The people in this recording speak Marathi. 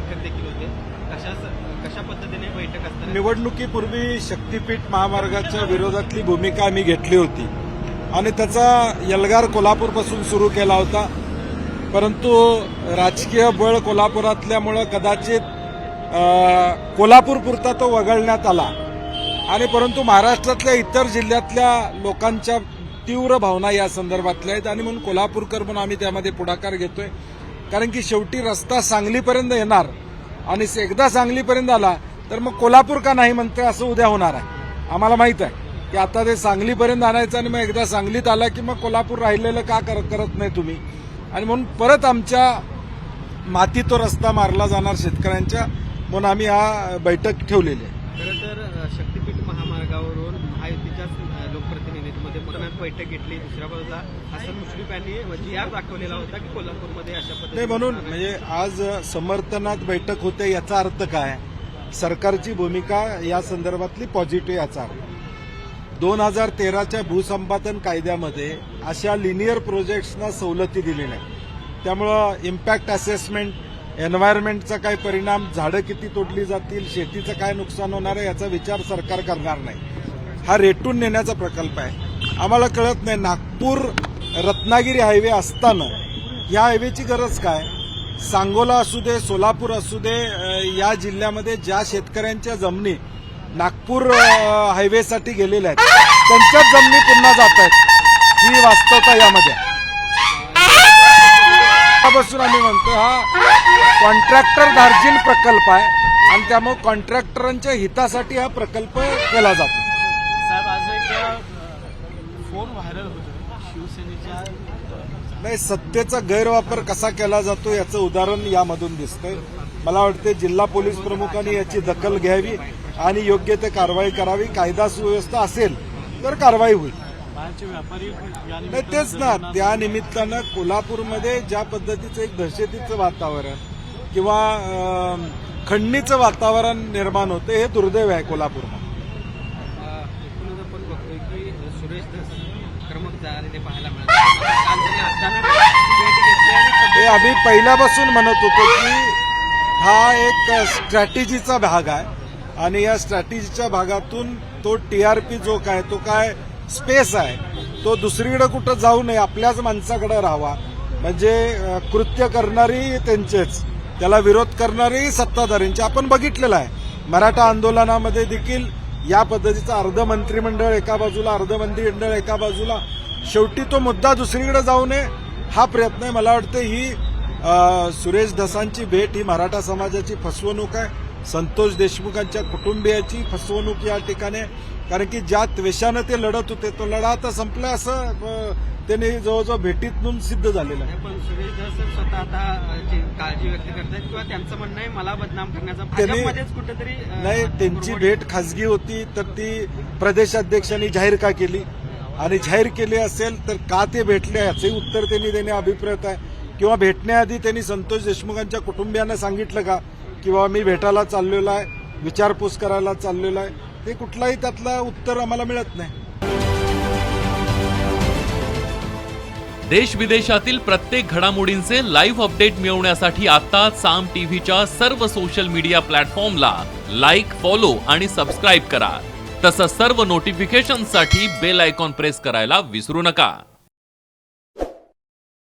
बैठक देखील होते. कशा पद्धतीने बैठक असताना निवडणुकीपूर्वी शक्तीपीठ महामार्गाच्या विरोधातली भूमिका आम्ही घेतली होती आणि त्याचा यल्गार कोल्हापूरपासून सुरू केला होता. परंतु राजकीय बळ कोल्हापुरातल्यामुळं कदाचित कोल्हापूरपुरता तो वगळण्यात आला आणि परंतु महाराष्ट्रातल्या इतर जिल्ह्यातल्या लोकांच्या तीव्र भावना या संदर्भातल्या आहेत आणि म्हणून कोल्हापूरकर म्हणून आम्ही त्यामध्ये पुढाकार घेतोय. कारण की शेवटी रस्ता सांगलीपर्यंत येणार आणि एकदा सांगलीपर्यंत आला तर मग कोल्हापूर का नाही म्हणतोय असं उद्या होणार आहे. आम्हाला माहित आहे की आता ते सांगलीपर्यंत आणायचं आणि मग एकदा सांगलीत आला की मग कोल्हापूर राहिलेलं का करत नाही तुम्ही. आणि म्हणून परत आमच्या माती तो रस्ता मारला जाणार शेतकऱ्यांच्या म्हणून आम्ही हा बैठक ठेवलेली आहे. खरं तर शक्तीपीठ महामार्गावरून महायुतीच्या लोकप्रतिनिधींमध्ये पुण्यात बैठक घेतली. दुसऱ्या बाजूला हसन मुश्रीफ यांनी जी.आर दाखवलेला होता की कोल्हापूरमध्ये अशा नाही पद्धतीने म्हणून म्हणजे आज समर्थनात बैठक होते याचा अर्थ काय. सरकारची भूमिका या संदर्भातली पॉझिटिव्ह याचा अर्थ 2013च्या भूसंपादन कायद्यामध्ये अशा लिनियर प्रोजेक्ट्सना सवलती दिलेल्या आहेत. त्यामुळं इम्पॅक्ट असेसमेंट, एन्व्हायरमेंटचा काय परिणाम, झाडं किती तोडली जातील, शेतीचं काय नुकसान होणार आहे याचा विचार सरकार करणार नाही. हा रेटून नेण्याचा प्रकल्प आहे. आम्हाला कळत नाही नागपूर रत्नागिरी हायवे असताना या हायवेची गरज काय. सांगोला असू दे, सोलापूर असू दे, या जिल्ह्यामध्ये ज्या शेतकऱ्यांच्या जमिनी नागपूर हायवेसाठी गेलेल्या आहेत त्यांच्याच जमिनी पुन्हा जात आहेत. ही वास्तवता यामध्ये त्यापासून आम्ही म्हणतो हा कॉन्ट्रॅक्टर दार्जिन प्रकल्प आहे आणि त्यामुळे कॉन्ट्रॅक्टरांच्या हितासाठी हा प्रकल्प केला जातो. साहेब, आज एक फोन व्हायरल होतो शिवसेनेच्या. नाही, सत्तेचा गैरवापर कसा केला जातो याचं उदाहरण यामधून दिसतंय. मला वाटते जिल्हा पोलीस प्रमुखांनी याची दखल घ्यावी आणि योग्य ते कारवाई करावी. कायदा सुव्यवस्था असेल तर कारवाई होईल. व्यापारी नाही तेच ना, त्या निमित्तानं कोल्हापूरमध्ये ज्या पद्धतीचं एक दहशतीचं वातावरण किंवा खंडणीचं वातावरण निर्माण होतं हे दुर्दैव आहे कोल्हापूरमध्ये. एकूणच आपण बघतोय की सुरेश धस आक्रमक झालेले पाहायला मिळतात. काल त्यांनी अचानक भेट घेतली आणि हे आम्ही पहिल्यापासून म्हणत होतो की हा एक स्ट्रॅटेजीचा भाग आहे आणि या स्ट्रॅटेजीच्या भागातून तो टीआरपी जो काय तो काय स्पेस आहे तो दुसरीकडे कुठं जाऊ नये, आपल्याच माणसाकडे राहावा. म्हणजे कृत्य करणारी त्यांचेच, त्याला विरोध करणारी सत्ताधाऱ्यांची आपण बघितलेलं आहे. मराठा आंदोलनामध्ये देखील या पद्धतीचं अर्ध मंत्रिमंडळ एका बाजूला, अर्ध मंत्रिमंडळ एका बाजूला, शेवटी तो मुद्दा दुसरीकडे जाऊ नये हा प्रयत्न आहे. मला वाटतं ही सुरेश धसांची भेट ही मराठा समाजाची फसवणूक आहे, संतोष देशमुखांच्या कुटुंबियाची फसवणूक या ठिकाणी. कारण की ज्या त्वेषानं ते लढत होते तो लढा आता संपला असं त्यांनी जवळजवळ भेटीतून सिद्ध झालेलं आहे. पण सुरेश धस स्वतः आता काळजी व्यक्त करतायत किंवा त्यांचं म्हणणं आहे मला बदनाम करण्याचा त्यांनी भाजपमध्येच कुठेतरी नाही, त्यांची भेट खासगी होती तर ती प्रदेशाध्यक्षांनी जाहीर का केली आणि जाहीर केली असेल तर का ते भेटले याचंही उत्तर त्यांनी देणे अभिप्रेत आहे. किंवा भेटण्याआधी त्यांनी संतोष देशमुखांच्या कुटुंबियांना सांगितलं का किंवा मी भेटायला चाललेलो आहे, विचारपूस करायला चाललेलो आहे. ते कुठलाही त्यातलं उत्तर आम्हाला मिळत नाही. देश विदेशातील प्रत्येक घडामोडींचे लाईव्ह अपडेट मिळवण्यासाठी आता साम टीव्हीच्या सर्व सोशल मीडिया प्लॅटफॉर्मला लाईक, फॉलो आणि सबस्क्राईब करा. तसंच सर्व नोटिफिकेशनसाठी बेल आयकॉन प्रेस करायला विसरू नका.